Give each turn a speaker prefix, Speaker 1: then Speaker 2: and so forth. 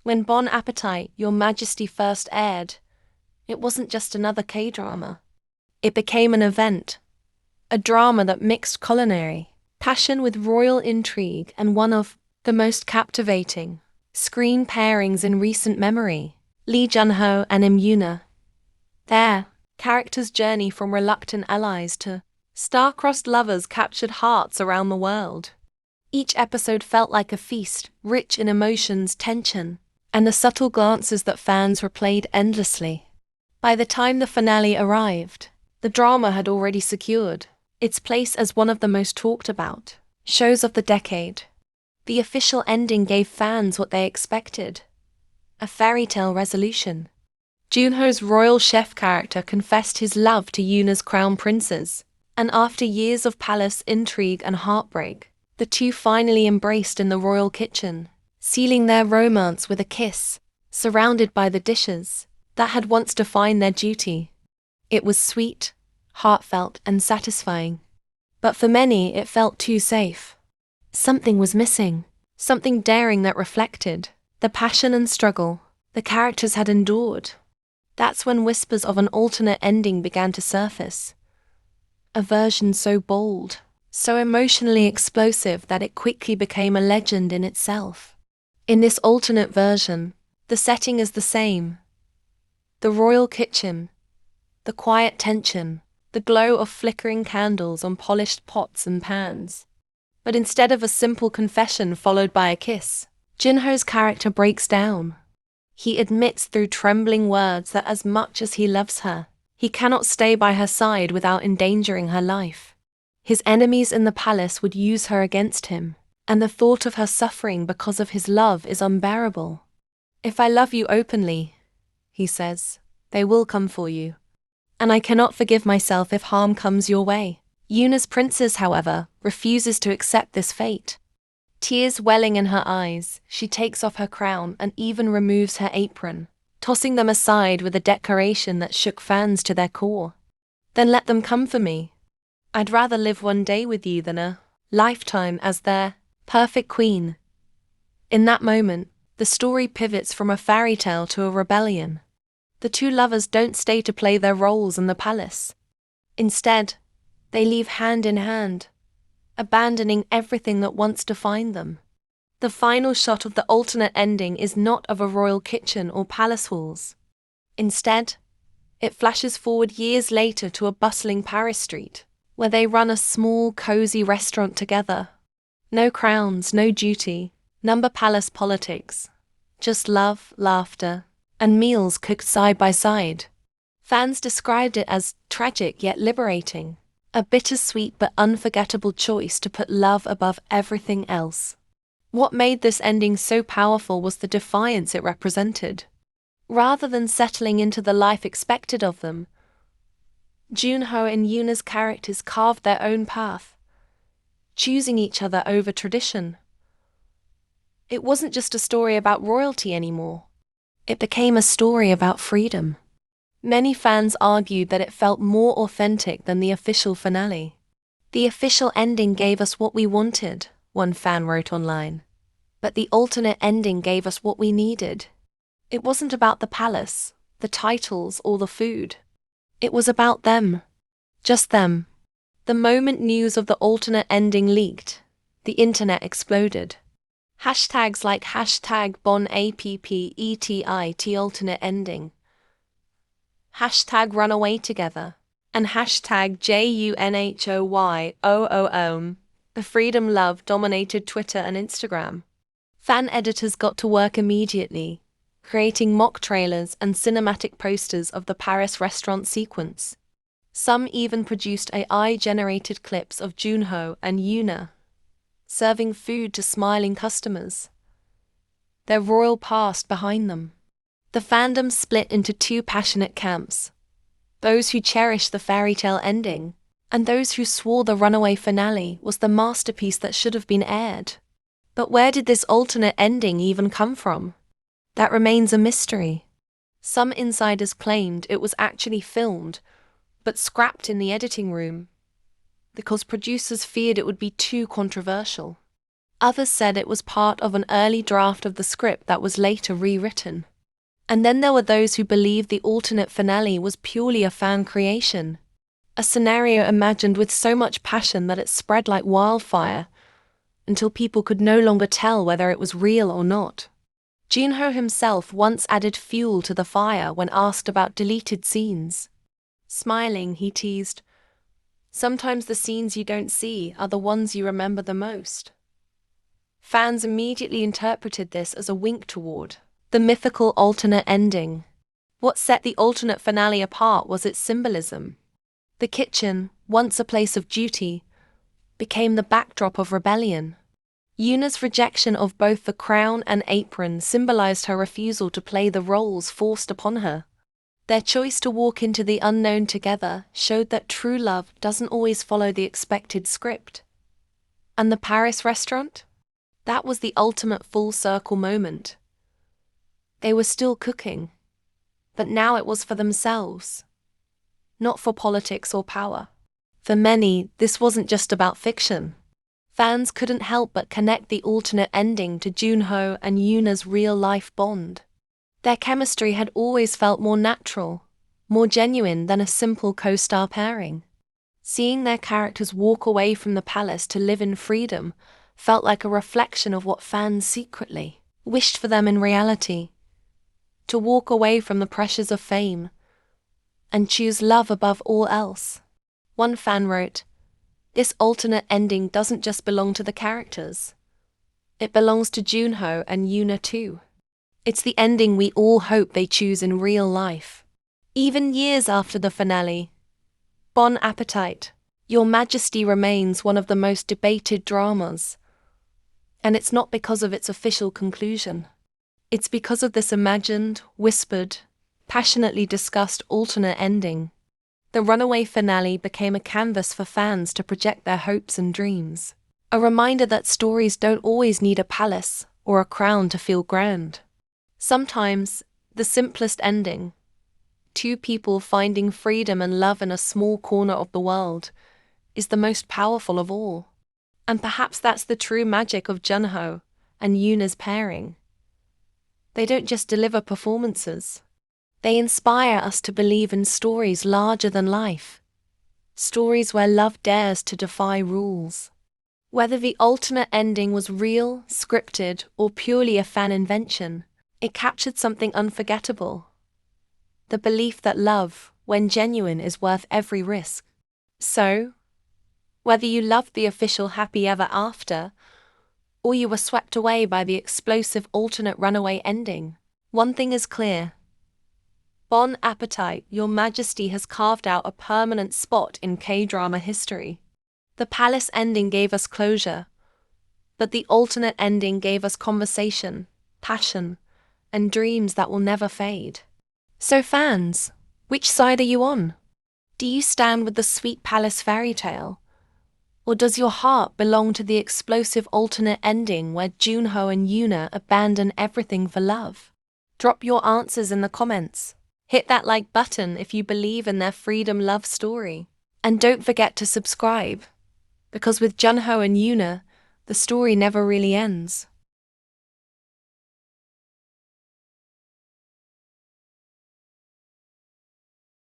Speaker 1: When Bon Appetit, Your Majesty first aired, it wasn't just another K-drama. It became an event, a drama that mixed culinary passion with royal intrigue and one of the most captivating screen pairings in recent memory. Lee Jun-ho and Im Yoona. Their characters' journey from reluctant allies to star-crossed lovers captured hearts around the world. Each episode felt like a feast, rich in emotions, tension, and the subtle glances that fans replayed endlessly. By the time the finale arrived, the drama had already secured its place as one of the most talked about shows of the decade. The official ending gave fans what they expected: a fairy tale resolution. Junho's royal chef character confessed his love to Yoona's crown princes, and after years of palace intrigue and heartbreak, the two finally embraced in the royal kitchen, sealing their romance with a kiss, surrounded by the dishes that had once defined their duty. It was sweet, heartfelt, and satisfying. But for many, it felt too safe. Something was missing, something daring that reflected the passion and struggle the characters had endured. That's when whispers of an alternate ending began to surface. A version so bold, so emotionally explosive that it quickly became a legend in itself. In this alternate version, the setting is the same. The royal kitchen, the quiet tension, the glow of flickering candles on polished pots and pans. But instead of a simple confession followed by a kiss, Junho's character breaks down. He admits through trembling words that as much as he loves her, he cannot stay by her side without endangering her life. His enemies in the palace would use her against him, and the thought of her suffering because of his love is unbearable. "If I love you openly," he says, "they will come for you. And I cannot forgive myself if harm comes your way." Yoona's princess, however, refuses to accept this fate. Tears welling in her eyes, she takes off her crown and even removes her apron, tossing them aside with a declaration that shook fans to their core. "Then let them come for me. I'd rather live one day with you than a lifetime as their perfect queen." In that moment, the story pivots from a fairy tale to a rebellion. The two lovers don't stay to play their roles in the palace. Instead, they leave hand in hand, abandoning everything that once defined them. The final shot of the alternate ending is not of a royal kitchen or palace halls. Instead, it flashes forward years later to a bustling Paris street, where they run a small, cozy restaurant together. No crowns, no duty, number palace politics. Just love, laughter, and meals cooked side by side. Fans described it as tragic yet liberating, a bittersweet but unforgettable choice to put love above everything else. What made this ending so powerful was the defiance it represented. Rather than settling into the life expected of them, Junho and Yoona's characters carved their own path, choosing each other over tradition. It wasn't just a story about royalty anymore. It became a story about freedom. Many fans argued that it felt more authentic than the official finale. "The official ending gave us what we wanted," one fan wrote online. "But the alternate ending gave us what we needed." It wasn't about the palace, the titles, or the food. It was about them. Just them. The moment news of the alternate ending leaked, the internet exploded. Hashtags like #BonAppetIt alternate ending, #RunAwayTogether, and #JUNHOYOOOM, the freedom love dominated Twitter and Instagram. Fan editors got to work immediately, creating mock trailers and cinematic posters of the Paris restaurant sequence. Some even produced AI-generated clips of Junho and Yoona serving food to smiling customers, their royal past behind them. The fandom split into two passionate camps: those who cherished the fairy tale ending, and those who swore the runaway finale was the masterpiece that should have been aired. But where did this alternate ending even come from? That remains a mystery. Some insiders claimed it was actually filmed, but scrapped in the editing room, because producers feared it would be too controversial. Others said it was part of an early draft of the script that was later rewritten. And then there were those who believed the alternate finale was purely a fan creation. A scenario imagined with so much passion that it spread like wildfire, until people could no longer tell whether it was real or not. Junho himself once added fuel to the fire when asked about deleted scenes. Smiling, he teased, "Sometimes the scenes you don't see are the ones you remember the most." Fans immediately interpreted this as a wink toward the mythical alternate ending. What set the alternate finale apart was its symbolism. The kitchen, once a place of duty, became the backdrop of rebellion. Yuna's rejection of both the crown and apron symbolized her refusal to play the roles forced upon her. Their choice to walk into the unknown together showed that true love doesn't always follow the expected script. And the Paris restaurant? That was the ultimate full circle moment. They were still cooking, but now it was for themselves, not for politics or power. For many, this wasn't just about fiction. Fans couldn't help but connect the alternate ending to Junho and Yuna's real-life bond. Their chemistry had always felt more natural, more genuine than a simple co-star pairing. Seeing their characters walk away from the palace to live in freedom felt like a reflection of what fans secretly wished for them in reality. To walk away from the pressures of fame and choose love above all else. One fan wrote, "This alternate ending doesn't just belong to the characters. It belongs to Junho and Yuna too. It's the ending we all hope they choose in real life." Even years after the finale, Bon Appetit, Your Majesty remains one of the most debated dramas. And it's not because of its official conclusion. It's because of this imagined, whispered, passionately discussed alternate ending. The runaway finale became a canvas for fans to project their hopes and dreams. A reminder that stories don't always need a palace or a crown to feel grand. Sometimes, the simplest ending, two people finding freedom and love in a small corner of the world, is the most powerful of all. And perhaps that's the true magic of Junho and Yuna's pairing. They don't just deliver performances. They inspire us to believe in stories larger than life. Stories where love dares to defy rules. Whether the alternate ending was real, scripted, or purely a fan invention, it captured something unforgettable. The belief that love, when genuine, is worth every risk. So, whether you loved the official happy ever after, or you were swept away by the explosive alternate runaway ending, one thing is clear. Bon Appetit, Your Majesty has carved out a permanent spot in K-drama history. The palace ending gave us closure, but the alternate ending gave us conversation, passion, and dreams that will never fade. So fans, which side are you on? Do you stand with the sweet palace fairy tale? Or does your heart belong to the explosive alternate ending where Junho and Yuna abandon everything for love? Drop your answers in the comments. Hit that like button if you believe in their freedom love story. And don't forget to subscribe, because with Junho and Yuna, the story never really ends.